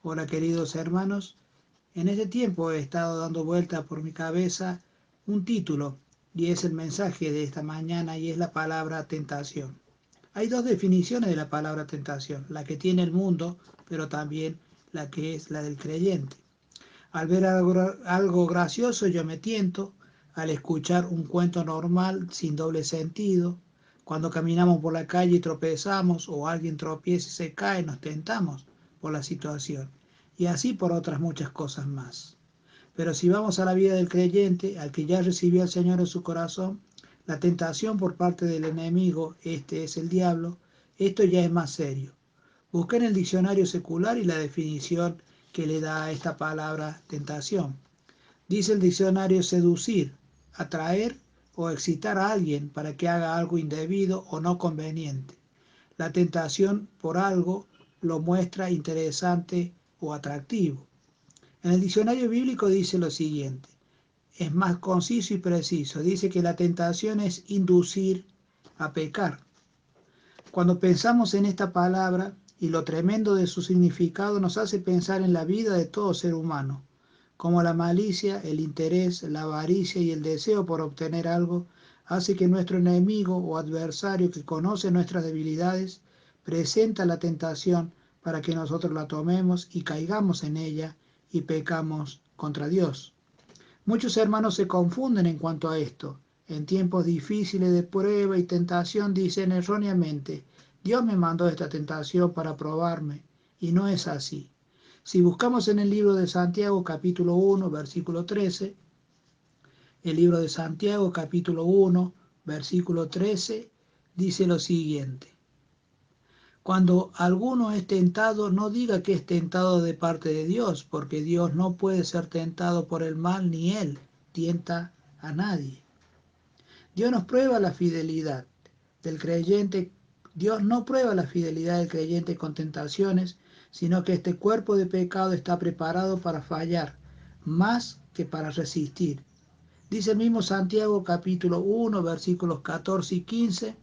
Hola queridos hermanos, en este tiempo he estado dando vuelta por mi cabeza un título y es el mensaje de esta mañana y es la palabra tentación. Hay dos definiciones de la palabra tentación, la que tiene el mundo, pero también la que es la del creyente. Al ver algo gracioso yo me tiento, al escuchar un cuento normal sin doble sentido, cuando caminamos por la calle y tropezamos o alguien tropieza y se cae, nos tentamos por la situación y así por otras muchas cosas más. Pero si vamos a la vida del creyente, al que ya recibió al Señor en su corazón, la tentación por parte del enemigo, este es el diablo, esto ya es más serio. Busqué en el diccionario secular y la definición que le da a esta palabra tentación. Dice el diccionario seducir, atraer o excitar a alguien para que haga algo indebido o no conveniente. La tentación por algo lo muestra interesante o atractivo. En el diccionario bíblico dice lo siguiente, es más conciso y preciso. Dice que la tentación es inducir a pecar. Cuando pensamos en esta palabra y lo tremendo de su significado nos hace pensar en la vida de todo ser humano, como la malicia, el interés, la avaricia y el deseo por obtener algo hace que nuestro enemigo o adversario que conoce nuestras debilidades presenta la tentación para que nosotros la tomemos y caigamos en ella y pecamos contra Dios. Muchos hermanos se confunden en cuanto a esto. En tiempos difíciles de prueba y tentación dicen erróneamente, Dios me mandó esta tentación para probarme, y no es así. Si buscamos en el libro de Santiago capítulo 1, versículo 13, el libro de Santiago capítulo 1, versículo 13, dice lo siguiente. Cuando alguno es tentado, no diga que es tentado de parte de Dios, porque Dios no puede ser tentado por el mal, ni Él tienta a nadie. Dios nos prueba la fidelidad del creyente. Dios no prueba la fidelidad del creyente con tentaciones, sino que este cuerpo de pecado está preparado para fallar, más que para resistir. Dice el mismo Santiago capítulo 1, versículos 14 y 15,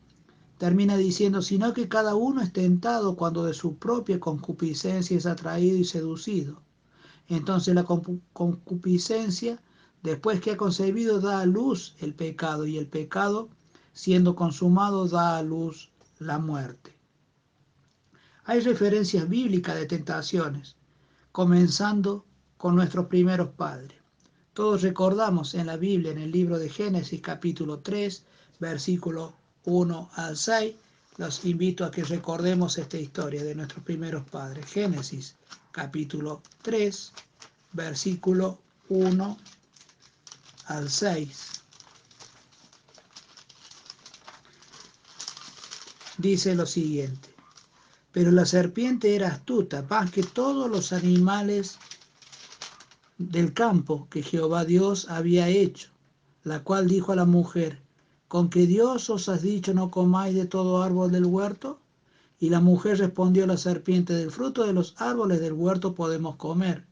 termina diciendo, sino que cada uno es tentado cuando de su propia concupiscencia es atraído y seducido. Entonces la concupiscencia, después que ha concebido, da a luz el pecado, y el pecado, siendo consumado, da a luz la muerte. Hay referencias bíblicas de tentaciones, comenzando con nuestros primeros padres. Todos recordamos en la Biblia, en el libro de Génesis capítulo 3, versículo 1 al 6, los invito a que recordemos esta historia de nuestros primeros padres. Génesis capítulo 3, versículo 1 al 6. Dice lo siguiente, pero la serpiente era astuta, más que todos los animales del campo que Jehová Dios había hecho, la cual dijo a la mujer, ¿con que Dios os ha dicho no comáis de todo árbol del huerto? Y la mujer respondió a la serpiente, del fruto de los árboles del huerto podemos comer,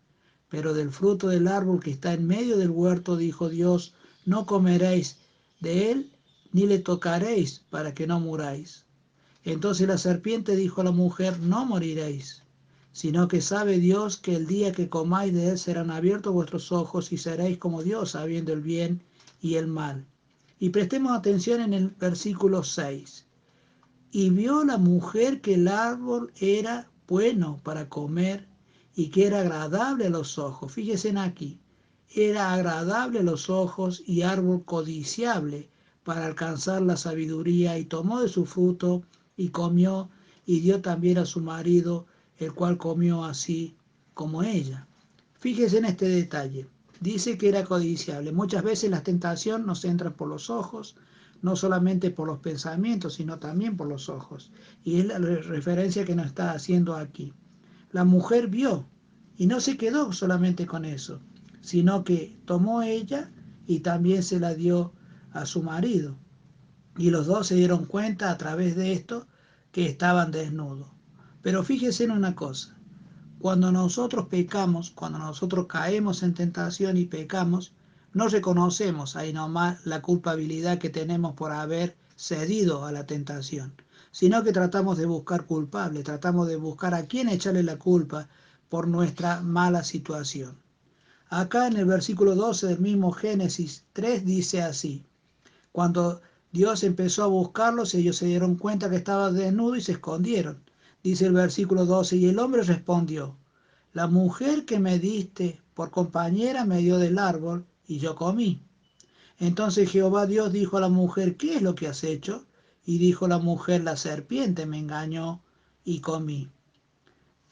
pero del fruto del árbol que está en medio del huerto, dijo Dios, no comeréis de él, ni le tocaréis, para que no muráis. Entonces la serpiente dijo a la mujer, no moriréis, sino que sabe Dios que el día que comáis de él serán abiertos vuestros ojos y seréis como Dios, sabiendo el bien y el mal. Y prestemos atención en el versículo 6. Y vio la mujer que el árbol era bueno para comer y que era agradable a los ojos. Fíjense aquí, era agradable a los ojos y árbol codiciable para alcanzar la sabiduría, y tomó de su fruto y comió y dio también a su marido, el cual comió así como ella. Fíjese en este detalle. Dice que era codiciable. Muchas veces la tentación nos entra por los ojos, no solamente por los pensamientos, sino también por los ojos. Y es la referencia que nos está haciendo aquí. La mujer vio y no se quedó solamente con eso, sino que tomó ella y también se la dio a su marido. Y los dos se dieron cuenta a través de esto que estaban desnudos. Pero fíjese en una cosa, cuando nosotros pecamos, cuando nosotros caemos en tentación y pecamos, no reconocemos ahí nomás la culpabilidad que tenemos por haber cedido a la tentación, sino que tratamos de buscar culpable, tratamos de buscar a quién echarle la culpa por nuestra mala situación. Acá en el versículo 12 del mismo Génesis 3 dice así: cuando Dios empezó a buscarlos, ellos se dieron cuenta que estaba desnudo y se escondieron. Dice el versículo 12, y el hombre respondió: la mujer que me diste por compañera me dio del árbol y yo comí. Entonces Jehová Dios dijo a la mujer: ¿qué es lo que has hecho? Y dijo la mujer: la serpiente me engañó y comí.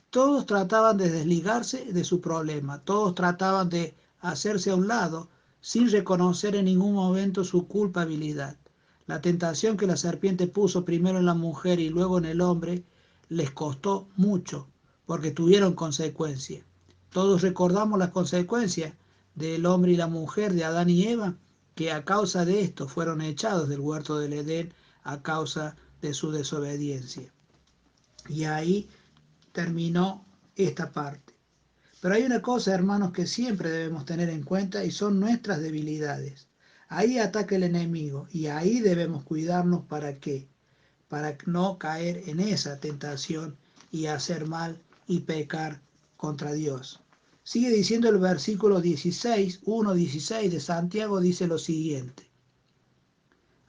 Todos trataban de desligarse de su problema, todos trataban de hacerse a un lado sin reconocer en ningún momento su culpabilidad. La tentación que la serpiente puso primero en la mujer y luego en el hombre les costó mucho, porque tuvieron consecuencias. Todos recordamos las consecuencias del hombre y la mujer, de Adán y Eva, que a causa de esto fueron echados del huerto del Edén a causa de su desobediencia. Y ahí terminó esta parte. Pero hay una cosa, hermanos, que siempre debemos tener en cuenta y son nuestras debilidades. Ahí ataca el enemigo y ahí debemos cuidarnos para no caer en esa tentación y hacer mal y pecar contra Dios. Sigue diciendo el versículo 16, 1:16 de Santiago, dice lo siguiente: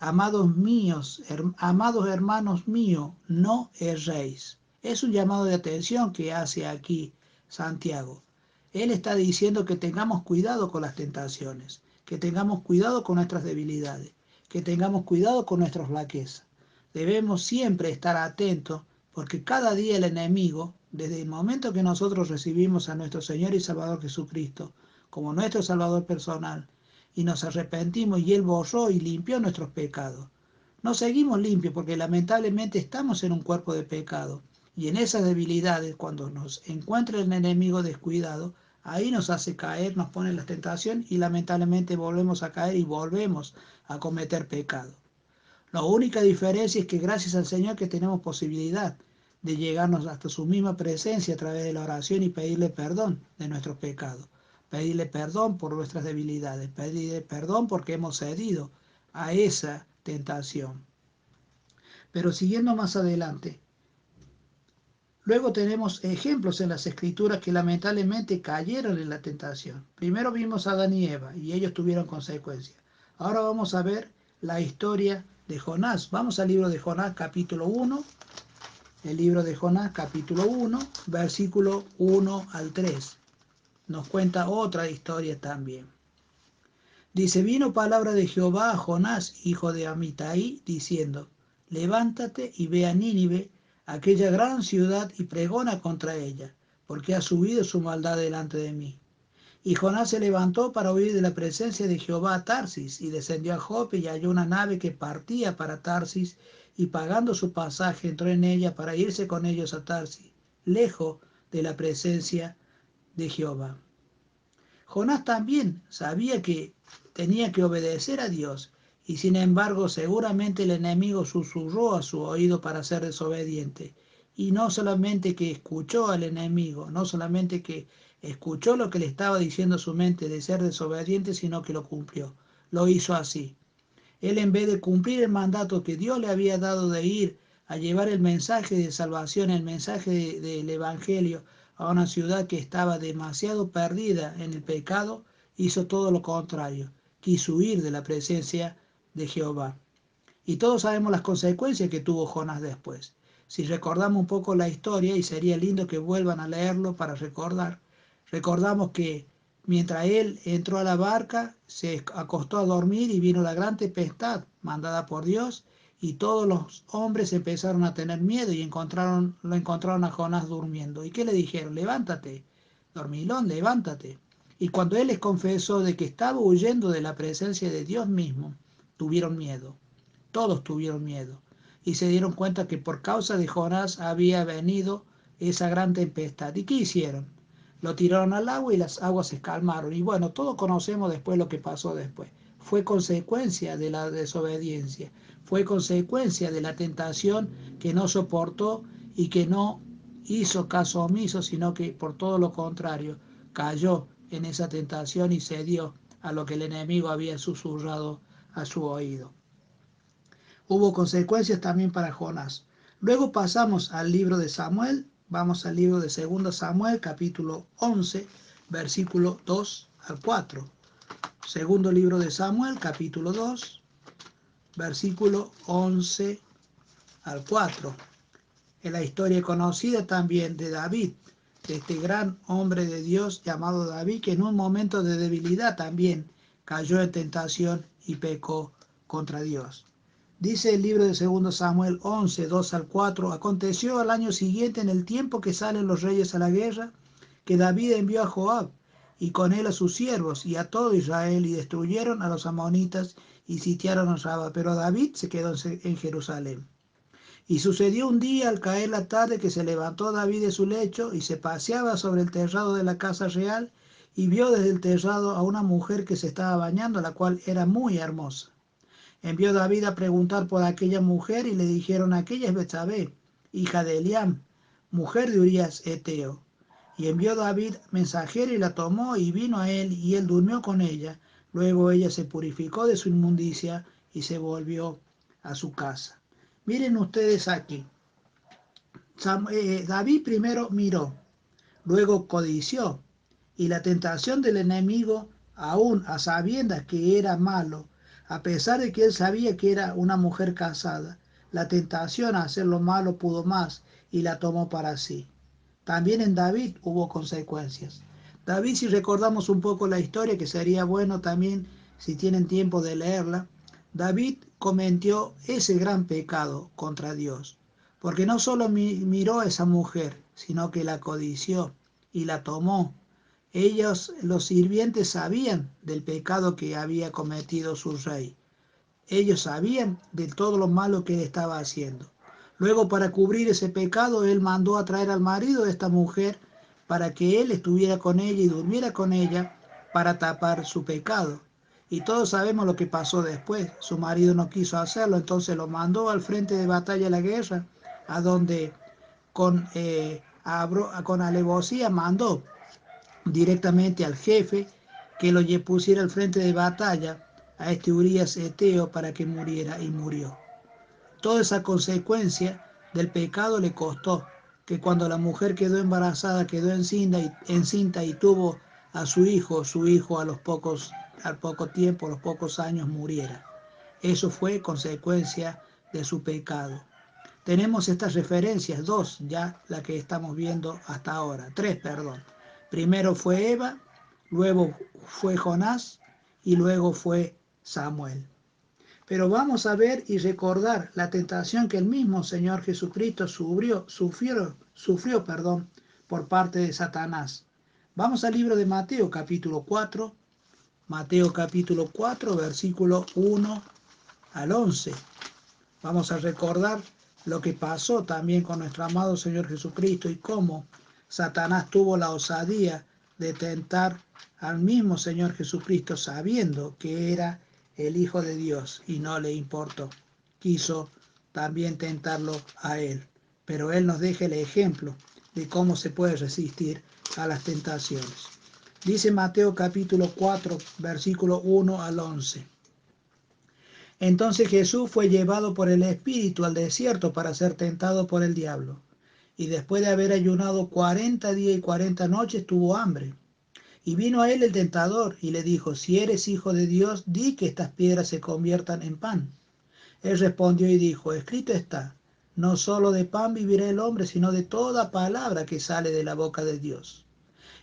amados míos, amados hermanos míos, no erréis. Es un llamado de atención que hace aquí Santiago. Él está diciendo que tengamos cuidado con las tentaciones, que tengamos cuidado con nuestras debilidades, que tengamos cuidado con nuestras flaquezas. Debemos siempre estar atentos porque cada día el enemigo, desde el momento que nosotros recibimos a nuestro Señor y Salvador Jesucristo como nuestro Salvador personal, y nos arrepentimos y Él borró y limpió nuestros pecados. No seguimos limpios porque lamentablemente estamos en un cuerpo de pecado y en esas debilidades, cuando nos encuentra el enemigo descuidado, ahí nos hace caer, nos pone la tentación y lamentablemente volvemos a caer y volvemos a cometer pecado. La única diferencia es que gracias al Señor que tenemos posibilidad de llegarnos hasta su misma presencia a través de la oración y pedirle perdón de nuestros pecados, pedirle perdón por nuestras debilidades, pedirle perdón porque hemos cedido a esa tentación. Pero siguiendo más adelante, luego tenemos ejemplos en las Escrituras que lamentablemente cayeron en la tentación. Primero vimos a Adán y Eva y ellos tuvieron consecuencias. Ahora vamos a ver la historia de Jonás. Vamos al libro de Jonás capítulo 1. El libro de Jonás capítulo 1, versículo 1 al 3. Nos cuenta otra historia también. Dice: vino palabra de Jehová a Jonás, hijo de Amitai, diciendo: levántate y ve a Nínive, aquella gran ciudad, y pregona contra ella, porque ha subido su maldad delante de mí. Y Jonás se levantó para huir de la presencia de Jehová a Tarsis, y descendió a Jope y halló una nave que partía para Tarsis, y pagando su pasaje entró en ella para irse con ellos a Tarsis, lejos de la presencia de Jehová. Jonás también sabía que tenía que obedecer a Dios, y sin embargo seguramente el enemigo susurró a su oído para ser desobediente. Y no solamente que escuchó al enemigo, no solamente que escuchó lo que le estaba diciendo su mente de ser desobediente, sino que lo cumplió. Lo hizo así. Él, en vez de cumplir el mandato que Dios le había dado de ir a llevar el mensaje de salvación, el mensaje del Evangelio a una ciudad que estaba demasiado perdida en el pecado, hizo todo lo contrario. Quiso huir de la presencia de Jehová. Y todos sabemos las consecuencias que tuvo Jonás después. Si recordamos un poco la historia, y sería lindo que vuelvan a leerlo para recordar, recordamos que mientras él entró a la barca, se acostó a dormir y vino la gran tempestad mandada por Dios, y todos los hombres empezaron a tener miedo y lo encontraron a Jonás durmiendo. ¿Y qué le dijeron? Levántate, dormilón, levántate. Y cuando él les confesó de que estaba huyendo de la presencia de Dios mismo, tuvieron miedo. Todos tuvieron miedo y se dieron cuenta que por causa de Jonás había venido esa gran tempestad. ¿Y qué hicieron? Lo tiraron al agua y las aguas se calmaron. Y bueno, todos conocemos después lo que pasó después. Fue consecuencia de la desobediencia, fue consecuencia de la tentación que no soportó y que no hizo caso omiso, sino que por todo lo contrario, cayó en esa tentación y cedió a lo que el enemigo había susurrado a su oído. Hubo consecuencias también para Jonás. Luego pasamos al libro de Samuel, Vamos al libro de 2 Samuel, capítulo 11, versículo 2 al 4. Segundo libro de Samuel, capítulo 2, versículo 11 al 4. En la historia conocida también de David, de este gran hombre de Dios llamado David, que en un momento de debilidad también cayó en tentación y pecó contra Dios. Dice el libro de 2 Samuel 11, 2 al 4, aconteció al año siguiente, en el tiempo que salen los reyes a la guerra, que David envió a Joab y con él a sus siervos y a todo Israel, y destruyeron a los amonitas y sitiaron a Rabá, pero David se quedó en Jerusalén. Y sucedió un día al caer la tarde que se levantó David de su lecho y se paseaba sobre el terrado de la casa real, y vio desde el terrado a una mujer que se estaba bañando, la cual era muy hermosa. Envió David a preguntar por aquella mujer, y le dijeron: aquella es Betsabé, hija de Eliam, mujer de Urías Eteo. Y envió David mensajero y la tomó y vino a él, y él durmió con ella. Luego ella se purificó de su inmundicia y se volvió a su casa. Miren ustedes aquí, David primero miró, luego codició, y la tentación del enemigo, aún a sabiendas que era malo, a pesar de que él sabía que era una mujer casada, la tentación a hacer lo malo pudo más y la tomó para sí. También en David hubo consecuencias. David, si recordamos un poco la historia, que sería bueno también si tienen tiempo de leerla, David cometió ese gran pecado contra Dios, porque no solo miró a esa mujer, sino que la codició y la tomó. Ellos, los sirvientes, sabían del pecado que había cometido su rey. Ellos sabían de todo lo malo que él estaba haciendo. Luego, para cubrir ese pecado, él mandó a traer al marido de esta mujer para que él estuviera con ella y durmiera con ella para tapar su pecado. Y todos sabemos lo que pasó después. Su marido no quiso hacerlo, entonces lo mandó al frente de batalla de la guerra, a donde con alevosía mandó directamente al jefe que lo pusiera al frente de batalla a este Urías Eteo para que muriera, y murió. Toda esa consecuencia del pecado le costó que cuando la mujer quedó embarazada, quedó encinta y tuvo a su hijo al poco tiempo, a los pocos años, muriera. Eso fue consecuencia de su pecado. Tenemos estas referencias, dos, ya la que estamos viendo hasta ahora, tres, perdón. Primero fue Eva, luego fue Jonás y luego fue Samuel. Pero vamos a ver y recordar la tentación que el mismo Señor Jesucristo sufrió, por parte de Satanás. Vamos al libro de Mateo capítulo 4, Mateo capítulo 4, versículo 1 al 11. Vamos a recordar lo que pasó también con nuestro amado Señor Jesucristo y cómo Satanás tuvo la osadía de tentar al mismo Señor Jesucristo sabiendo que era el Hijo de Dios, y no le importó. Quiso también tentarlo a él. Pero él nos deja el ejemplo de cómo se puede resistir a las tentaciones. Dice Mateo capítulo 4, versículo 1 al 11. Entonces Jesús fue llevado por el Espíritu al desierto para ser tentado por el diablo. Y después de haber ayunado 40 días y 40 noches, tuvo hambre. Y vino a él el tentador y le dijo: si eres hijo de Dios, di que estas piedras se conviertan en pan. Él respondió y dijo: escrito está, no solo de pan vivirá el hombre, sino de toda palabra que sale de la boca de Dios.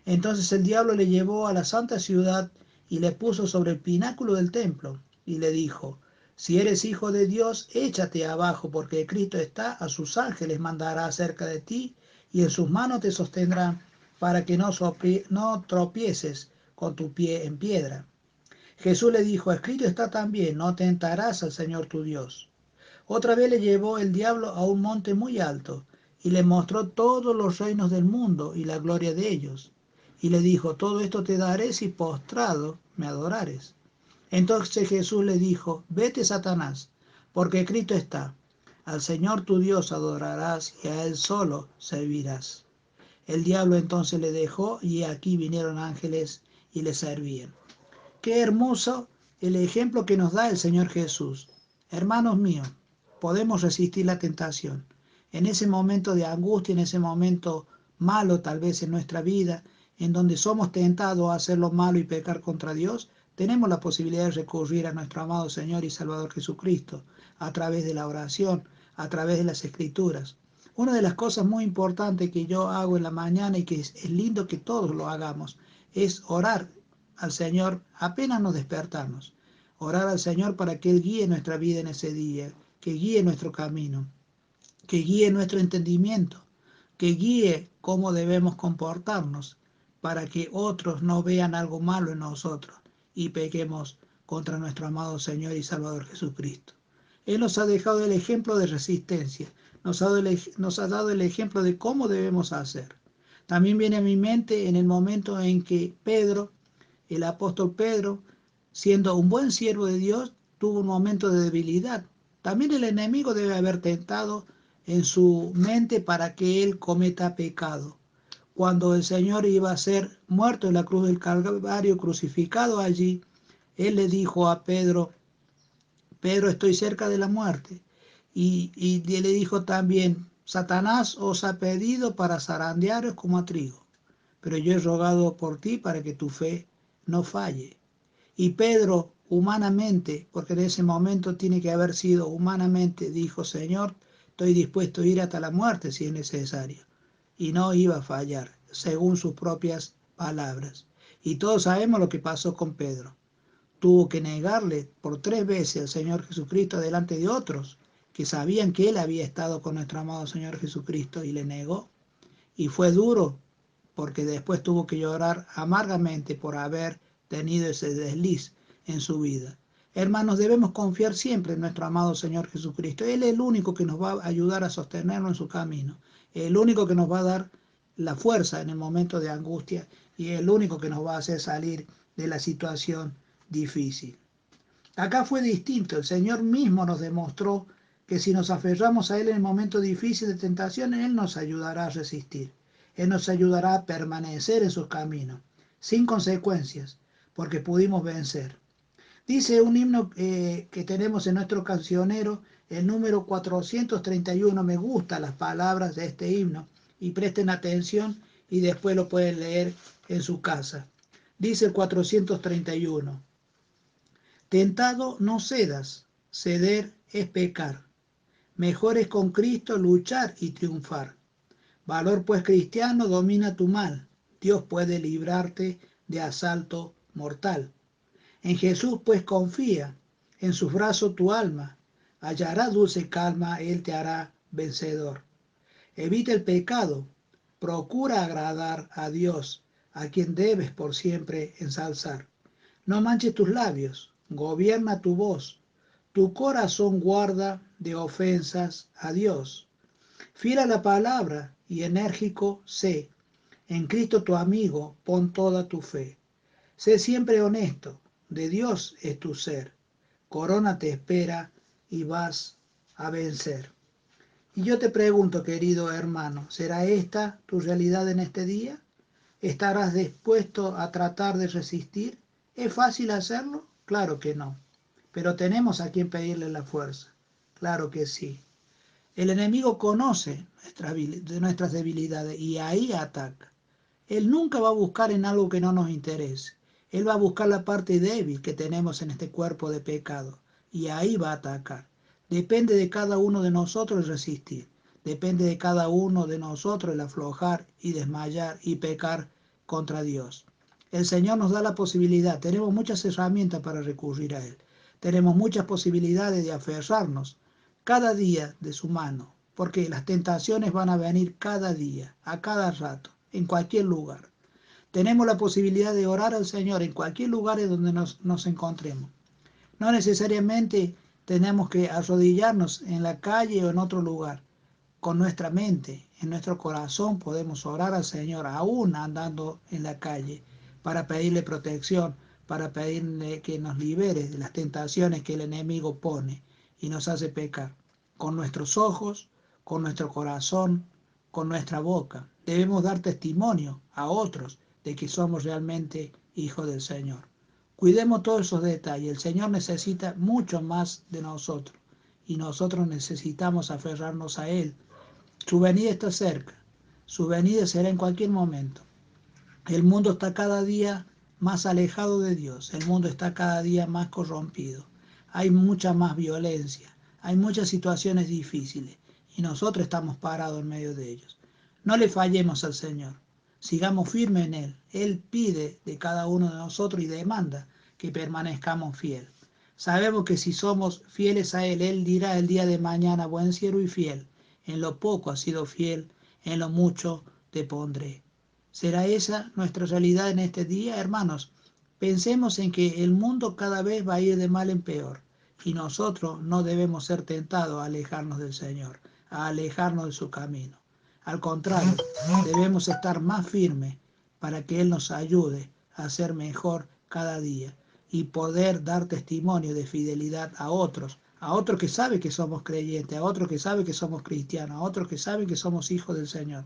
Entonces el diablo le llevó a la santa ciudad y le puso sobre el pináculo del templo y le dijo: si eres hijo de Dios, échate abajo, porque escrito está, a sus ángeles mandará acerca de ti, y en sus manos te sostendrán, para que no tropieces con tu pie en piedra. Jesús le dijo: escrito está también, no tentarás al Señor tu Dios. Otra vez le llevó el diablo a un monte muy alto, y le mostró todos los reinos del mundo y la gloria de ellos. Y le dijo: todo esto te daré si postrado me adorares. Entonces Jesús le dijo: vete, Satanás, porque escrito está, al Señor tu Dios adorarás y a Él solo servirás. El diablo entonces le dejó, y aquí vinieron ángeles y le servían. Qué hermoso el ejemplo que nos da el Señor Jesús. Hermanos míos, podemos resistir la tentación. En ese momento de angustia, en ese momento malo tal vez en nuestra vida, en donde somos tentados a hacer lo malo y pecar contra Dios, tenemos la posibilidad de recurrir a nuestro amado Señor y Salvador Jesucristo a través de la oración, a través de las Escrituras. Una de las cosas muy importantes que yo hago en la mañana y que es lindo que todos lo hagamos, es orar al Señor apenas nos despertamos. Orar al Señor para que Él guíe nuestra vida en ese día, que guíe nuestro camino, que guíe nuestro entendimiento, que guíe cómo debemos comportarnos para que otros no vean algo malo en nosotros y pequemos contra nuestro amado Señor y Salvador Jesucristo. Él nos ha dejado el ejemplo de resistencia, nos ha dado el ejemplo de cómo debemos hacer. También viene a mi mente en el momento en que Pedro, el apóstol Pedro, siendo un buen siervo de Dios, tuvo un momento de debilidad. También el enemigo debe haber tentado en su mente para que él cometa pecado. Cuando el Señor iba a ser muerto en la cruz del Calvario, crucificado allí, él le dijo a Pedro, Pedro, estoy cerca de la muerte. Y le dijo también, Satanás os ha pedido para zarandearos como a trigo, pero yo he rogado por ti para que tu fe no falle. Y Pedro, humanamente, porque en ese momento tiene que haber sido humanamente, dijo, Señor, estoy dispuesto a ir hasta la muerte si es necesario. Y no iba a fallar, según sus propias palabras. Y todos sabemos lo que pasó con Pedro. Tuvo que negarle por 3 veces al Señor Jesucristo delante de otros que sabían que él había estado con nuestro amado Señor Jesucristo y le negó. Y fue duro porque después tuvo que llorar amargamente por haber tenido ese desliz en su vida. Hermanos, debemos confiar siempre en nuestro amado Señor Jesucristo. Él es el único que nos va a ayudar a sostenernos en su camino. El único que nos va a dar la fuerza en el momento de angustia y el único que nos va a hacer salir de la situación difícil. Acá fue distinto. El Señor mismo nos demostró que si nos aferramos a Él en el momento difícil de tentación, Él nos ayudará a resistir. Él nos ayudará a permanecer en sus caminos, sin consecuencias, porque pudimos vencer. Dice un himno que tenemos en nuestro cancionero, el número 431. Me gustan las palabras de este himno y presten atención y después lo pueden leer en su casa. Dice el 431. Tentado no cedas, ceder es pecar. Mejor es con Cristo luchar y triunfar. Valor pues cristiano domina tu mal. Dios puede librarte de asalto mortal. En Jesús pues confía, en sus brazos tu alma. Hallará dulce calma, Él te hará vencedor. Evita el pecado, procura agradar a Dios, a quien debes por siempre ensalzar. No manches tus labios, gobierna tu voz, tu corazón guarda de ofensas a Dios. Fiel a la palabra y enérgico sé, en Cristo tu amigo pon toda tu fe. Sé siempre honesto, de Dios es tu ser, corona te espera y vas a vencer. Y yo te pregunto, querido hermano, ¿será esta tu realidad en este día? ¿Estarás dispuesto a tratar de resistir? ¿Es fácil hacerlo? Claro que no. Pero tenemos a quien pedirle la fuerza. Claro que sí. El enemigo conoce nuestras debilidades y ahí ataca. Él nunca va a buscar en algo que no nos interese. Él va a buscar la parte débil que tenemos en este cuerpo de pecado y ahí va a atacar. Depende de cada uno de nosotros el resistir. Depende de cada uno de nosotros el aflojar y desmayar y pecar contra Dios. El Señor nos da la posibilidad. Tenemos muchas herramientas para recurrir a Él. Tenemos muchas posibilidades de aferrarnos cada día de su mano, porque las tentaciones van a venir cada día, a cada rato, en cualquier lugar. Tenemos la posibilidad de orar al Señor en cualquier lugar en donde nos encontremos. No necesariamente tenemos que arrodillarnos en la calle o en otro lugar. Con nuestra mente, en nuestro corazón, podemos orar al Señor, aún andando en la calle, para pedirle protección, para pedirle que nos libere de las tentaciones que el enemigo pone y nos hace pecar. Con nuestros ojos, con nuestro corazón, con nuestra boca. Debemos dar testimonio a otros de que somos realmente hijos del Señor. Cuidemos todos esos detalles. El Señor necesita mucho más de nosotros y nosotros necesitamos aferrarnos a Él Su venida está cerca. Su venida será en cualquier momento. El mundo está cada día más alejado de Dios. El mundo está cada día más corrompido. Hay mucha más violencia. Hay muchas situaciones difíciles. Y nosotros estamos parados en medio de ellos. No le fallemos al Señor. Sigamos firmes en Él. Él pide de cada uno de nosotros y demanda que permanezcamos fieles. Sabemos que si somos fieles a Él, Él dirá el día de mañana: buen siervo y fiel. En lo poco has sido fiel, en lo mucho te pondré. ¿Será esa nuestra realidad en este día, hermanos? Pensemos en que el mundo cada vez va a ir de mal en peor y nosotros no debemos ser tentados a alejarnos del Señor, a alejarnos de su camino. Al contrario, debemos estar más firmes para que Él nos ayude a ser mejor cada día y poder dar testimonio de fidelidad a otros que saben que somos creyentes, a otros que saben que somos cristianos, a otros que saben que somos hijos del Señor.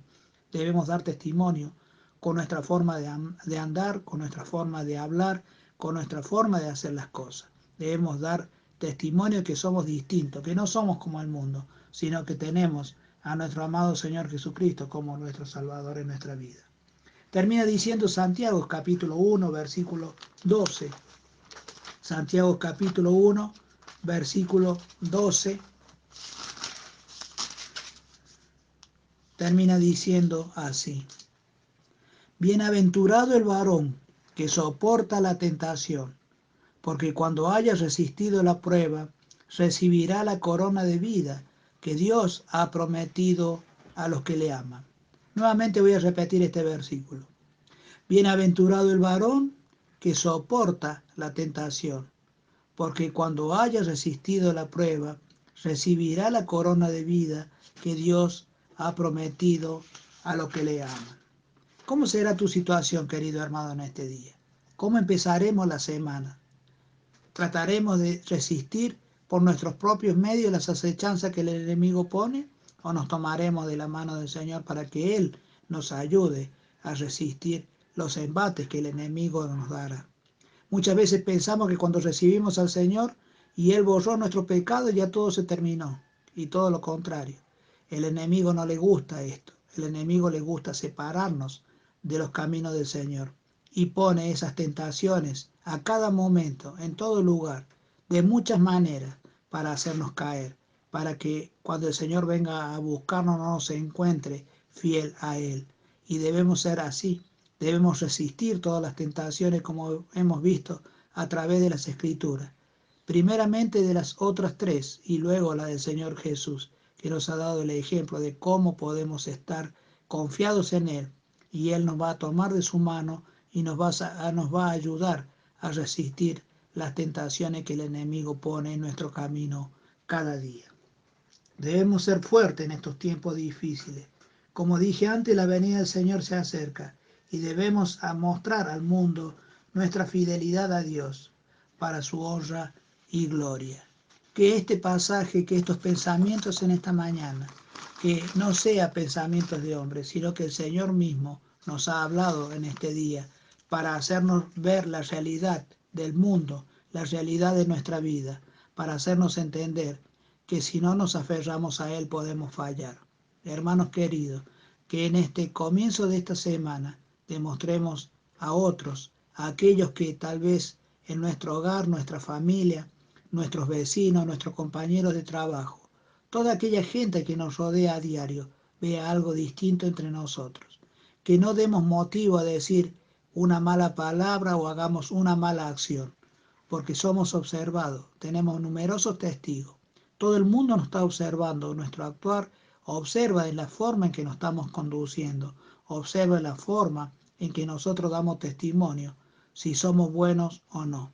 Debemos dar testimonio con nuestra forma de andar, con nuestra forma de hablar, con nuestra forma de hacer las cosas. Debemos dar testimonio que somos distintos, que no somos como el mundo, sino que tenemos a nuestro amado Señor Jesucristo como nuestro Salvador en nuestra vida. Termina diciendo Santiago capítulo 1, versículo 12. Santiago capítulo 1, versículo 12. Termina diciendo así: Bienaventurado el varón que soporta la tentación, porque cuando haya resistido la prueba, recibirá la corona de vida que Dios ha prometido a los que le aman. Nuevamente voy a repetir este versículo. Bienaventurado el varón que soporta la tentación, porque cuando haya resistido la prueba, recibirá la corona de vida que Dios ha prometido a los que le aman. ¿Cómo será tu situación, querido hermano, en este día? ¿Cómo empezaremos la semana? ¿Trataremos de resistir por nuestros propios medios las acechanzas que el enemigo pone? ¿O nos tomaremos de la mano del Señor para que Él nos ayude a resistir los embates que el enemigo nos dará? Muchas veces pensamos que cuando recibimos al Señor y Él borró nuestro pecado, ya todo se terminó. Y todo lo contrario. El enemigo no le gusta esto. El enemigo le gusta separarnos de los caminos del Señor. Y pone esas tentaciones a cada momento, en todo lugar, de muchas maneras, para hacernos caer. Para que cuando el Señor venga a buscarnos no nos encuentre fiel a Él. Y debemos ser así. Debemos resistir todas las tentaciones como hemos visto a través de las Escrituras. Primeramente de las otras tres y luego la del Señor Jesús, que nos ha dado el ejemplo de cómo podemos estar confiados en Él y Él nos va a tomar de su mano y nos va a ayudar a resistir las tentaciones que el enemigo pone en nuestro camino cada día. Debemos ser fuertes en estos tiempos difíciles. Como dije antes, la venida del Señor se acerca y debemos mostrar al mundo nuestra fidelidad a Dios para su honra y gloria. Que este pasaje, que estos pensamientos en esta mañana, que no sea pensamientos de hombres, sino que el Señor mismo nos ha hablado en este día para hacernos ver la realidad del mundo, la realidad de nuestra vida, para hacernos entender que si no nos aferramos a Él podemos fallar. Hermanos queridos, que en este comienzo de esta semana demostremos a otros, a aquellos que tal vez en nuestro hogar, nuestra familia, nuestros vecinos, nuestros compañeros de trabajo, toda aquella gente que nos rodea a diario, vea algo distinto entre nosotros. Que no demos motivo a decir una mala palabra o hagamos una mala acción, porque somos observados, tenemos numerosos testigos. Todo el mundo nos está observando nuestro actuar, observa en la forma en que nos estamos conduciendo, observa en la forma en que nosotros damos testimonio, si somos buenos o no.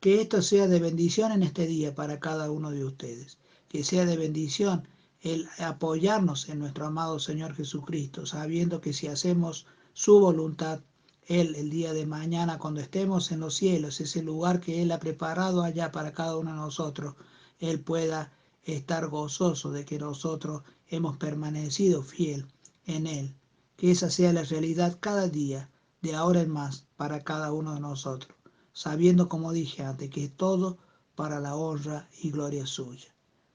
Que esto sea de bendición en este día para cada uno de ustedes. Que sea de bendición el apoyarnos en nuestro amado Señor Jesucristo, sabiendo que si hacemos su voluntad, Él el día de mañana, cuando estemos en los cielos, ese lugar que Él ha preparado allá para cada uno de nosotros, Él pueda estar gozoso de que nosotros hemos permanecido fiel en Él. Que esa sea la realidad cada día, de ahora en más, para cada uno de nosotros, sabiendo, como dije antes, que es todo para la honra y gloria suya.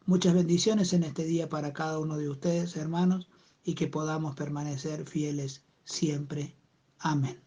Muchas bendiciones en este día para cada uno de ustedes, hermanos, y que podamos permanecer fieles siempre. Amén.